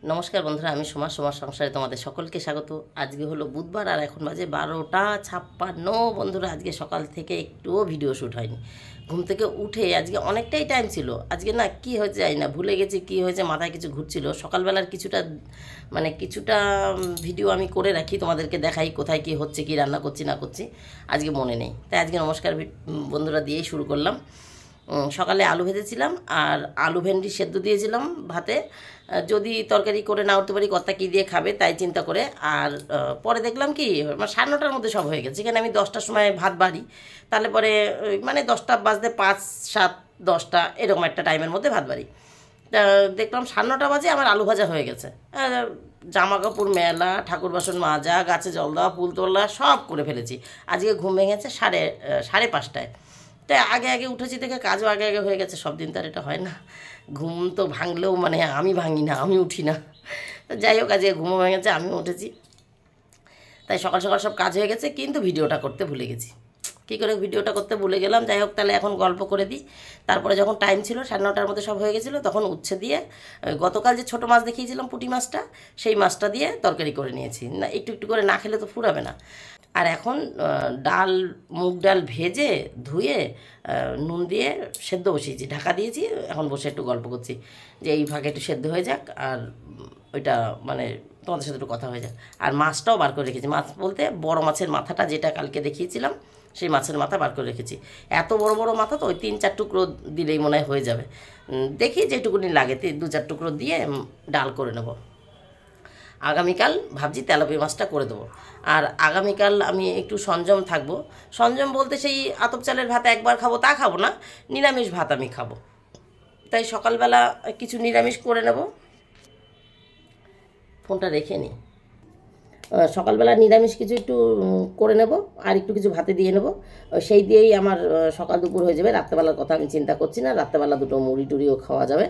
নমস্কার বন্ধুরা, আমি সোমা সংসারে তোমাদের সকলকে স্বাগত। আজকে হলো বুধবার আর এখন বাজে 12:56। বন্ধুরা, আজকে সকাল থেকে একটুও ভিডিও শ্যুট হয়নি। ঘুম থেকে উঠে আজকে অনেকটাই টাইম ছিল। আজকে না কি হয়েছে জানি না, ভুলে গেছি কি হয়েছে, মাথায় কিছু ঘুরছিল। সকালবেলার কিছুটা ভিডিও আমি করে রাখি, তোমাদেরকে দেখাই কোথায় কি হচ্ছে, কি রান্না করছি না করছি। আজকে মনে নেই, তাই আজকে নমস্কার বন্ধুরা দিয়েই শুরু করলাম। সকালে আলু ভেজেছিলাম আর আলু ভেন্ডি সেদ্ধ দিয়েছিলাম ভাতে। যদি তরকারি করে না উঠতে পারি কর্তা কী দিয়ে খাবে তাই চিন্তা করে। আর পরে দেখলাম কি আমার 9:30-র মধ্যে সব হয়ে গেছে। এখানে আমি 10টার সময় ভাত বাড়ি, তাহলে পরে মানে 10টা বাজতে 5, 7, 10টা এরকম একটা টাইমের মধ্যে ভাত বাড়ি। দেখলাম 9:30 বাজে আমার আলু ভাজা হয়ে গেছে। জামা কাপড় মেলা, ঠাকুর বাসন মাজা, গাছে জল দেওয়া, ফুল তোলা সব করে ফেলেছি। আজকে ঘুম ভেঙেছে 5:30টায়। তাই আগে আগে উঠেছি দেখে কাজও আগে আগে হয়ে গেছে। সব দিন তো আর এটা হয় না। ঘুম তো ভাঙলেও মানে আমি ভাঙি না, আমি উঠি না। তো যাই হোক, আজকে ঘুমও ভেঙেছে, আমিও উঠেছি। তাই সকাল সকাল সব কাজ হয়ে গেছে, কিন্তু ভিডিওটা করতে ভুলে গেছি। কী করে ভিডিওটা করতে ভুলে গেলাম, যাই হোক তাহলে এখন গল্প করে দিই। তারপরে যখন টাইম ছিল 9:30-র মধ্যে সব হয়ে গেছিলো, তখন উচ্ছে দিয়ে গতকাল যে ছোটো মাছ দেখিয়েছিলাম পুঁটি মাছটা, সেই মাছটা দিয়ে তরকারি করে নিয়েছি। না একটু একটু করে না খেলে তো ফুরাবে না। আর এখন ডাল, মুগ ডাল ভেজে ধুয়ে নুন দিয়ে সেদ্ধ বসিয়েছি, ঢাকা দিয়েছি। এখন বসে একটু গল্প করছি যে এই ভাগে একটু সেদ্ধ হয়ে যাক, আর ওইটা মানে তোমাদের সাথে একটু কথা হয়ে যাক। আর মাছটাও বার করে রেখেছি। মাছ বলতে বড় মাছের মাথাটা, যেটা কালকে দেখিয়েছিলাম, সেই মাছের মাথা বার করে রেখেছি। এত বড় বড় মাথা তো ওই 3-4 টুকরো দিলেই মনে হয় হয়ে যাবে। দেখি যেটুকুনি লাগে 2-4 টুকরো দিয়ে ডাল করে নেব। আগামীকাল ভাবছি তেলাপিয়া মাছটা করে দেবো। আর আগামীকাল আমি একটু সংযম থাকবো। সংযম বলতে সেই আতপ চালের ভাত একবার খাবো তা খাবো না, নিরামিষ ভাত আমি খাবো। তাই সকালবেলা কিছু নিরামিষ করে নেব। ফোনটা রেখে নিই। সকালবেলা নিরামিষ কিছু একটু করে নেব, আর একটু কিছু ভাতে দিয়ে নেব। সেই দিয়েই আমার সকাল দুপুর হয়ে যাবে। রাত্রেবেলার কথা আমি চিন্তা করছি না। রাত্রেবেলা দুটো মুড়ি টুড়িও খাওয়া যাবে,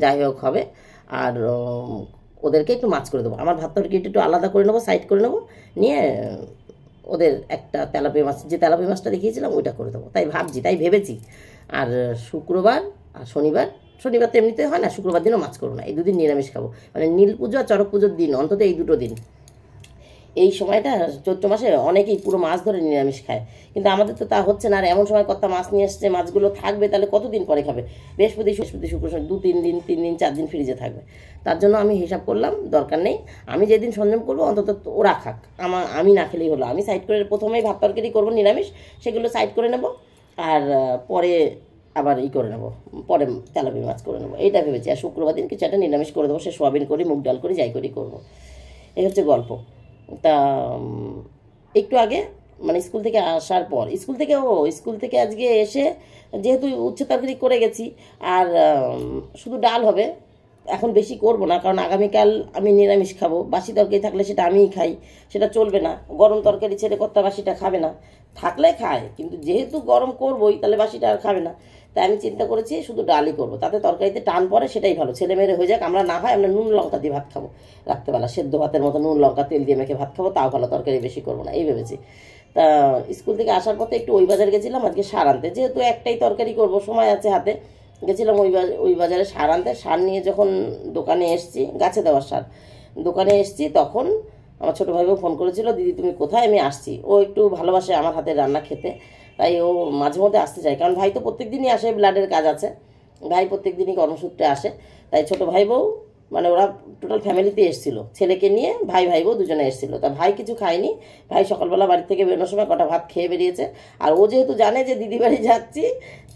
যাই হোক হবে। আর ওদেরকে একটু মাছ করে দেবো। আমার ভাত তরকারি একটু আলাদা করে নেবো, সাইড করে নেবো, নিয়ে ওদের একটা তেলাপিয়া মাছ, যে তেলাপিয়া মাছটা দেখিয়েছিলাম ওইটা করে দেবো। তাই ভাবছি, তাই ভেবেছি। আর শুক্রবার আর শনিবার তো এমনিতে হয় না, শুক্রবার দিনও মাছ করবো না। এই দুদিন নিরামিষ খাবো, মানে নীল পুজো আর চড়ক পুজোর দিন অন্তত এই দুটো দিন। এই সময়টা চৈত্র মাসে অনেকেই পুরো মাছ ধরে নিরামিষ খায়, কিন্তু আমাদের তো তা হচ্ছে না। আর এমন সময় কর্তা মাছ নিয়ে এসছে, মাছগুলো থাকবে তাহলে কতদিন পরে খাবে? বৃহস্পতি শুক্র 2-3 দিন, 3 দিন 4 দিন ফ্রিজে থাকবে। তার জন্য আমি হিসাব করলাম দরকার নেই, আমি যেদিন সংযম করবো অন্তত ওরা খাক, আমি না খেলেই হলো। আমি সাইড করে প্রথমেই ভাত তরকারি করবো নিরামিষ, সেগুলো সাইড করে নেব। আর পরে আবার করে নেবো, পরে তেলাপিয়া মাছ করে নেবো, এইটা ভেবেছি। আর শুক্রবার দিন কিছু একটা নিরামিষ করে দেবো, সে সোয়াবিন করি, মুগ ডাল করি, যাই করি করবো। এই হচ্ছে গল্প। তা একটু আগে মানে স্কুল থেকে আসার পর, স্কুল থেকে আজকে এসে যেহেতু উচ্ছে তরকারি করে গেছি, আর শুধু ডাল হবে। এখন বেশি করব না, কারণ আগামীকাল আমি নিরামিষ খাবো। বাসি তরকারি থাকলে সেটা আমিই খাই, সেটা চলবে না। গরম তরকারি ছেড়ে কর্তা বাসিটা খাবে না, থাকলে খায়, কিন্তু যেহেতু গরম করবোই তাহলে বাসিটা আর খাবে না। তাই আমি চিন্তা করেছি শুধু ডালই করবো, তাতে তরকারিতে টান পড়ে, সেটাই ভালো। ছেলে মেয়েরা হয়ে যাক, আমরা না হয় আমরা নুন লঙ্কা দিয়ে ভাত খাবো রাত্রেবেলা, সেদ্ধ ভাতের মতো নুন লঙ্কা তেল দিয়ে মেখে ভাত খাবো, তাও ভালো। তরকারি বেশি করবো না এই ভেবেছি। তা স্কুল থেকে আসার পথে একটু ওই বাজার গেছিলাম আজকে সার আনতে, যেহেতু একটাই তরকারি করবো, সময় আছে হাতে। গেছিলাম ওই বাজারে সার আনতে। সার নিয়ে যখন দোকানে এসছি, গাছে দেওয়ার সার, দোকানে এসছি, তখন আমার ছোটো ভাইও ফোন করেছিল, দিদি তুমি কোথায়? আমি আসছি। ও একটু ভালোবাসে আমার হাতের রান্না খেতে, তাই ও মাঝে মধ্যে আসতে চায়। কারণ ভাই তো প্রত্যেক দিনই আসে, ব্লাডের কাজ আছে, ভাই প্রত্যেক দিনই কর্মসূত্রে আসে। তাই ছোটো ভাই বউ মানে ওরা টোটাল ফ্যামিলিতে এসেছিলো, ছেলেকে নিয়ে ভাই বউ দুজনে এসেছিলো। তা ভাই কিছু খায়নি, ভাই সকালবেলা বাড়ি থেকে বেরোনোর সময় কটা ভাত খেয়ে বেরিয়েছে। আর ও যেহেতু জানে যে দিদি বাড়ি যাচ্ছি,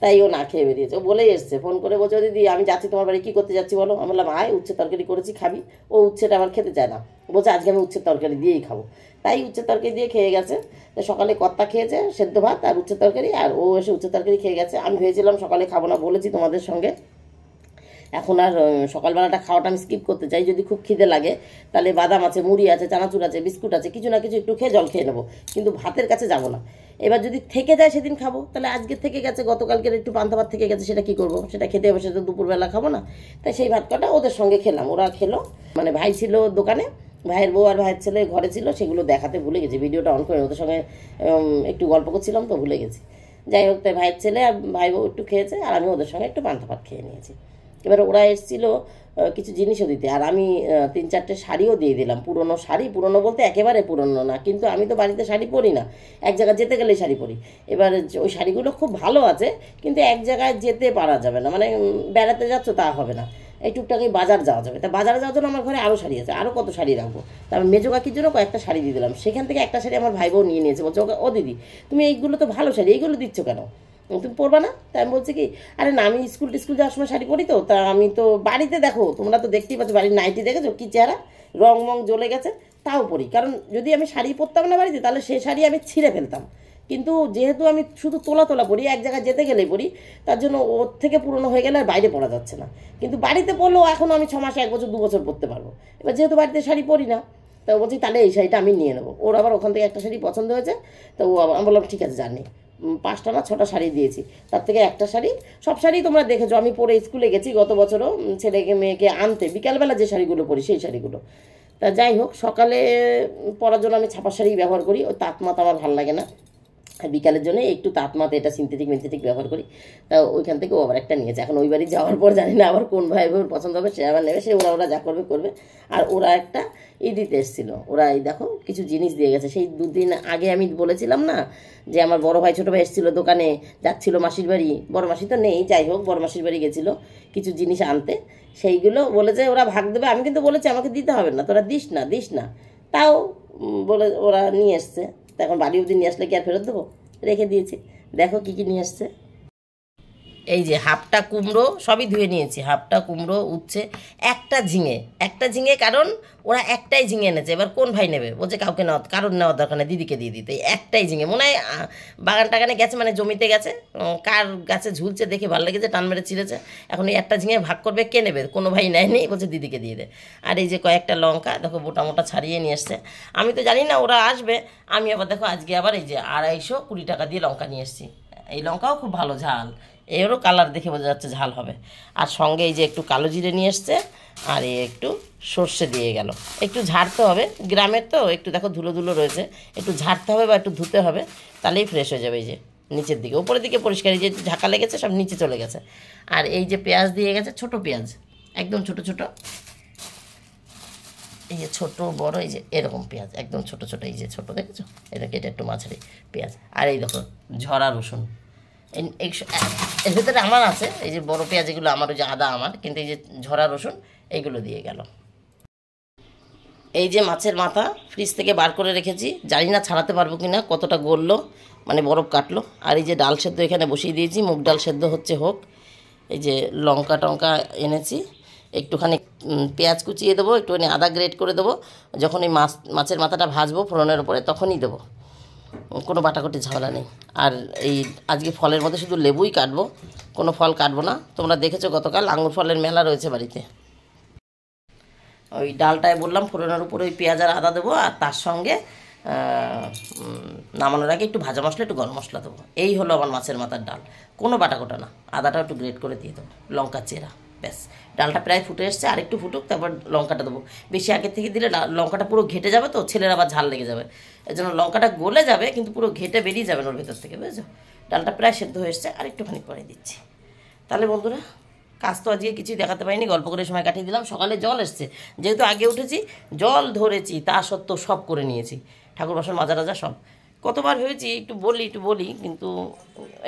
তাই ও না খেয়ে বেরিয়েছে। ও বলেই এসছে, ফোন করে বলছে, দিদি আমি যাচ্ছি তোমার বাড়ি, কী করতে যাচ্ছি বলো? আমি বললাম আয়, উচ্ছে তরকারি করেছি, খাবি? ও উচ্ছেটা আবার খেতে চায় না, বলছে আজকে আমি উচ্ছের তরকারি দিয়েই খাবো। তাই উচ্ছের তরকারি দিয়ে খেয়ে গেছে। সকালে কর্তা খেয়েছে সেদ্ধ ভাত আর উচ্ছের তরকারি, আর ও এসে উচ্ছের তরকারি খেয়ে গেছে। আমি ভেবেছিলাম সকালে খাবো না, বলেছি তোমাদের সঙ্গে। এখন আর সকালবেলাটা খাওয়াটা আমি স্কিপ করতে চাই। যদি খুব খিদে লাগে তাহলে বাদাম আছে, মুড়ি আছে, চানাচুর আছে, বিস্কুট আছে, কিছু না কিছু একটু খেয়ে জল খেয়ে নেবো, কিন্তু ভাতের কাছে যাব না। এবার যদি থেকে যায় সেদিন খাবো, তাহলে আজকে থেকে গেছে, গতকালকের একটু পান্তা ভাত থেকে গেছে, সেটা কী করবো? সেটা খেতে হবে, সেটা দুপুরবেলা খাবো না। তাই সেই ভাত কটা ওদের সঙ্গে খেলাম, ওরা খেলো। মানে ভাই ছিল দোকানে, ভাইয়ের বউ আর ভাইয়ের ছেলে ঘরে ছিল, সেগুলো দেখাতে ভুলে গেছি। ভিডিওটা অন করে ওদের সঙ্গে একটু গল্প করছিলাম তো ভুলে গেছি। যাই হোক, তাই ভাইয়ের ছেলে আর ভাই বউ একটু খেয়েছে, আর আমি ওদের সঙ্গে একটু পান্তা ভাত খেয়ে নিয়েছি। এবার ওরা এসেছিলো কিছু জিনিসও দিতে, আর আমি 3-4টে শাড়িও দিয়ে দিলাম। পুরনো শাড়ি, পুরনো বলতে একেবারে পুরনো না, কিন্তু আমি তো বাড়িতে শাড়ি পরি না, এক জায়গায় যেতে গেলেই শাড়ি পরি। এবার ওই শাড়িগুলো খুব ভালো আছে, কিন্তু এক জায়গায় যেতে পারা যাবে না, মানে বেড়াতে যাচ্ছ তা হবে না, এই টুকটাকে বাজার যাওয়া যাবে। তা বাজারে যাওয়ার জন্য আমার ঘরে আরও শাড়ি আছে, আরও কত শাড়ি রাখবো। তারপর মেজো কাকির জন্য কয়েকটা শাড়ি দিয়ে দিলাম, সেখান থেকে একটা শাড়ি আমার ভাই বোন নিয়ে নিয়েছে, বলছে ও দিদি তুমি এইগুলো তো ভালো শাড়ি, এইগুলো দিচ্ছ কেন, তুমি পরবা না? তাই আমি বলছি কি, আরে না আমি স্কুল যাওয়ার সময় শাড়ি পরি, তো তা আমি তো বাড়িতে দেখো তোমরা তো দেখতেই পাচ্ছ, বাড়ির নাইটি দেখেছো কী চেহারা, রং মং জ্বলে গেছে, তাও পরি। কারণ যদি আমি শাড়ি পরতাম না বাড়িতে, তাহলে সেই শাড়ি আমি ছিঁড়ে ফেলতাম। কিন্তু যেহেতু আমি শুধু তোলা পরি, এক জায়গায় যেতে গেলেই পরি, তার জন্য ওর থেকে পুরনো হয়ে গেলে আর বাইরে পরা যাচ্ছে না। কিন্তু বাড়িতে পরলেও এখনও আমি 6 মাস, 1 বছর, 2 বছর পরতে পারবো। এবার যেহেতু বাড়িতে শাড়ি পরি না, তা বলছি তাহলে এই শাড়িটা আমি নিয়ে নেবো। ওর আবার ওখান থেকে একটা শাড়ি পছন্দ হয়েছে, তো আমি বললাম ঠিক আছে জানি, 5টা না 6টা শাড়ি দিয়েছি, তার থেকে একটা শাড়ি, সব শাড়ি তোমরা দেখেছো আমি পরে স্কুলে গেছি গত বছরও ছেলেকে মেয়েকে আনতে, বিকালবেলা যে শাড়িগুলো পরি সেই শাড়িগুলো। তা যাই হোক, সকালে পরার জন্য আমি ছাপা শাড়ি ব্যবহার করি, ওই তাঁতমাত আমার ভালো লাগে না, আর বিকালের জন্য একটু তাঁতমাত এটা সিনথেটিক ব্যবহার করি। তা ওইখান থেকে ও আবার একটা নিয়েছে। এখন ওই বাড়ি যাওয়ার পর জানি না আবার কোন ভাই বোন পছন্দ হবে, সে আবার নেবে, সে ওরা যা করবে। আর ওরা একটা দিতে এসেছিলো, ওরা এই দেখো কিছু জিনিস দিয়ে গেছে। সেই 2 দিন আগে আমি বলেছিলাম না যে আমার বড় ভাই ছোটো ভাই এসেছিলো দোকানে, যাচ্ছিলো মাসির বাড়ি, বড় মাসি তো নেই, যাই হোক বড় মাসির বাড়ি গেছিলো কিছু জিনিস আনতে, সেইগুলো বলেছে ওরা ভাগ দেবে। আমি কিন্তু বলেছি আমাকে দিতে হবে না, তোরা দিস না, তাও বলে ওরা নিয়ে এসছে। তো এখন বাড়ি অবধি নিয়ে আসলে কি আর ফেরত দেবো, রেখে দিয়েছি। দেখো কী নিয়ে আসছে। এই যে হাফটা কুমড়ো সবই ধুয়ে নিয়েছি, হাফটা কুমড়ো উচ্ছে, একটা ঝিঙে, কারণ ওরা একটাই ঝিঙে এনেছে। এবার কোন ভাই নেবে, বলছে কাউকে কারোর নেওয়ার দরকার নেই, দিদিকে দিয়ে দিতে। একটাই ঝিঙে মনে হয় বাগান টাগানে গেছে, মানে জমিতে গেছে, কার গাছে ঝুলছে দেখে ভালো লেগেছে, টান মেরে ছিঁড়েছে। এখন এই একটা ঝিঙে ভাগ করবে, কে নেবে, কোনো ভাই নেয়নি, বলছে দিদিকে দিয়ে দে। আর এই যে কয়েকটা লঙ্কা দেখো মোটা ছাড়িয়ে নিয়ে এসছে। আমি তো জানি না ওরা আসবে, আমি আবার দেখো আজকে আবার এই যে 220 টাকা দিয়ে লঙ্কা নিয়ে এসেছি। এই লঙ্কাও খুব ভালো ঝাল, এরও কালার দেখে বোঝা যাচ্ছে ঝাল হবে। আর সঙ্গে এই যে একটু কালো জিরে নিয়ে এসছে, আর একটু সর্ষে দিয়ে গেল। একটু ঝাড়তে হবে, গ্রামের তো একটু দেখো ধুলো রয়েছে, একটু ঝাড়তে হবে বা একটু ধুতে হবে, তাহলেই ফ্রেশ হয়ে যাবে। এই যে নিচের দিকে, উপরের দিকে পরিষ্কার, এই যে ঝাঁকা লেগেছে সব নিচে চলে গেছে। আর এই যে পেঁয়াজ দিয়ে গেছে, ছোট পেঁয়াজ, একদম ছোট, এই যে ছোট বড়, এই যে এরকম পেঁয়াজ একদম ছোট, এই যে ছোট দেখেছো, এটা একটু মাঝারি পেঁয়াজ। আর এই দেখো ঝরা রসুন, এর ভেতরে আমার আছে, এই যে বড় পেঁয়াজ এগুলো আমার, ওই যে আদা আমার, কিন্তু এই যে ঝরা রসুন এইগুলো দিয়ে গেল। এই যে মাছের মাথা ফ্রিজ থেকে বার করে রেখেছি, জানি না ছাড়াতে পারবো কি না, কতটা গললো, মানে বরফ কাটলো। আর এই যে ডাল সেদ্ধ এখানে বসিয়ে দিয়েছি, মুগ ডাল সেদ্ধ হচ্ছে হোক। এই যে লঙ্কা টঙ্কা এনেছি, একটুখানি পেঁয়াজ কুচিয়ে দেবো, একটুখানি আদা গ্রেট করে দেবো, যখন এই মাছের মাথাটা ভাজবো ফোড়নের ওপরে তখনই দেবো, কোনো বাটাকুটি ঝামেলা নেই। আর এই আজকে ফলের মধ্যে শুধু লেবুই কাটবো, কোনো ফল কাটবো না। তোমরা দেখেছো গতকাল আঙুর ফলের মেলা রয়েছে বাড়িতে। ওই ডালটায় বললাম ফোড়নের উপরে ওই পেঁয়াজ আর আদা দেবো, আর তার সঙ্গে নামানোর আগে একটু ভাজা মশলা, একটু গরম মশলা দেবো। এই হলো আমার মাছের মাথার ডাল, কোনো বাটাকোটা না। আদাটাও একটু গ্রেট করে দিয়ে দেবো, লঙ্কা চেরা, ব্যাস। ডালটা প্রায় ফুটে এসছে, আর একটু ফুটুক, তারপর লঙ্কাটা দেবো। বেশি আগের থেকে দিলে লঙ্কাটা পুরো ঘেটে যাবে, তো ছেলের আবার ঝাল লেগে যাবে। এই জন্য লঙ্কাটা গলে যাবে, কিন্তু পুরো ঘেটে বেরিয়ে যাবে ওর ভেতর থেকে, বুঝেছো। ডালটা প্রায় সেদ্ধ হয়ে এসছে, আর একটুখানি পরে দিচ্ছি। তাহলে বন্ধুরা কাজ তো আজকে কিছুই দেখাতে পারিনি, গল্প করে সময় কাটিয়ে দিলাম। সকালে জল এসছে, যেহেতু আগে উঠেছি জল ধরেছি, তা সত্ত্বেও সব করে নিয়েছি, ঠাকুর বাসন মাজা টাজা সব। কতবার ভেবেছি একটু বলি, কিন্তু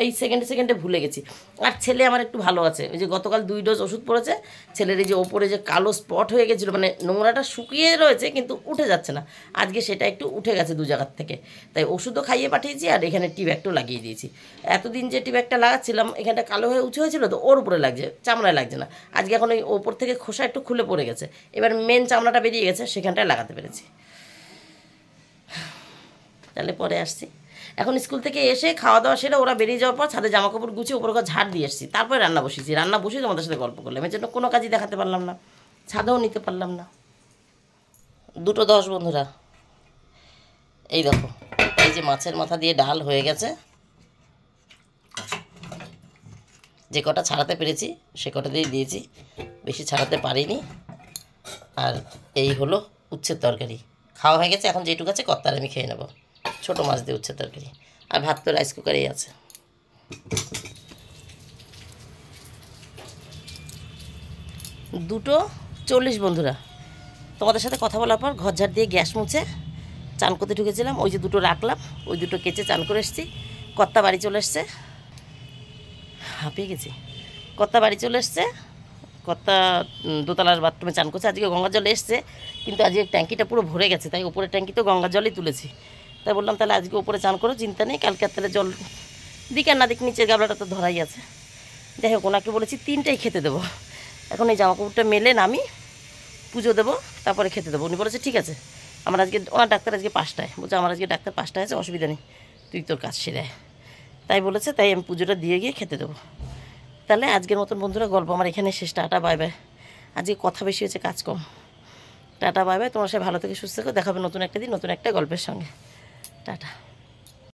এই সেকেন্ডে ভুলে গেছি। আর ছেলে আমার একটু ভালো আছে, ওই যে গতকাল 2 ডোজ ওষুধ পড়েছে ছেলের, এই যে ওপরে যে কালো স্পট হয়ে গেছিলো, মানে নোংরাটা শুকিয়ে রয়েছে কিন্তু উঠে যাচ্ছে না, আজকে সেটা একটু উঠে গেছে 2 জায়গার থেকে। তাই ওষুধও খাইয়ে পাঠিয়েছি, আর এখানে টি ব্যাগটাও লাগিয়ে দিয়েছি। এতদিন যে টি ব্যাগটা লাগাচ্ছিলাম এখানটা কালো হয়ে উঁচু হয়েছিল, তো ওর উপরে লাগছে, চামড়ায় লাগছে না। আজকে এখন ওই ওপর থেকে খোসা একটু খুলে পড়ে গেছে, এবার মেন চামড়াটা বেরিয়ে গেছে, সেখানটায় লাগাতে পেরেছি। তাহলে পরে আসছি। এখন স্কুল থেকে এসে খাওয়া দাওয়া সেরে ওরা বেরিয়ে যাওয়ার পর ছাদে জামাকাপড় গুছিয়ে উপর ঝাড় দিয়ে এসেছি, তারপরে রান্না বসিয়ে তোমাদের সাথে গল্প করলাম। এর জন্য কোনো কাজই দেখাতে পারলাম না, ছাদেও নিতে পারলাম না। 2:10 বন্ধুরা, এই দেখো এই যে মাছের মাথা দিয়ে ডাল হয়ে গেছে, যে কটা ছাড়াতে পেরেছি সে কটা দিয়ে দিয়েছি, বেশি ছাড়াতে পারিনি। আর এই হলো উচ্ছের তরকারি, খাওয়া হয়ে গেছে। এখন যেটুকু আছে কর্তার আমি খেয়ে নেব, ছোটো মাছ দিয়ে উচ্ছের তরকারি। আর ভাত তো রাইস কুকারেই আছে। 2:40 বন্ধুরা। তোমাদের সাথে কথা বলার পর ঘর ঝাড় দিয়ে গ্যাস মুছে চান করতে ঢুকেছিলাম। ওই যে দুটো রাখলাম, ওই দুটো কেচে চান করে এসেছি। কর্তা বাড়ি চলে এসছে, হাঁপিয়ে গেছি। কর্তা বাড়ি চলে এসছে, কর্তা দোতলার বাথরুমে চান করছে। আজকে গঙ্গার জল এসছে, কিন্তু আজকে ট্যাঙ্কিটা পুরো ভরে গেছে, তাই উপরে ট্যাঙ্কিতেও গঙ্গার জলই তুলেছি। তাই বললাম তাহলে আজকে উপরে চান করো, চিন্তা নেই, কালকে তাহলে জল দিক আর না দিক নিচের গাবলাটা তো ধরাই আছে। যাই হোক, ওনাকে বলেছি 3টায় খেতে দেবো। এখন এই জামাকাপড়টা মেলে নামি পুজো দেবো, তারপরে খেতে দেবো। উনি বলেছে ঠিক আছে, আমার আজকে ওনার ডাক্তার আজকে 5টায়, বলছে আমার আজকে ডাক্তার 5টায় আছে, অসুবিধা নেই, তুই তোর কাজ সেরে আয়। তাই বলেছে, তাই আমি পুজোটা দিয়ে গিয়ে খেতে দেবো। তাহলে আজকের মতন বন্ধুরা গল্প আমার এখানে শেষ। Tata bye bye. আজকে কথা বেশি হয়েছে, কাজ কম। Tata bye bye. তোমার সাথে ভালো থেকে সুস্থ থেকো। দেখাবে নতুন একটা দিন নতুন একটা গল্পের সঙ্গে। টাটা।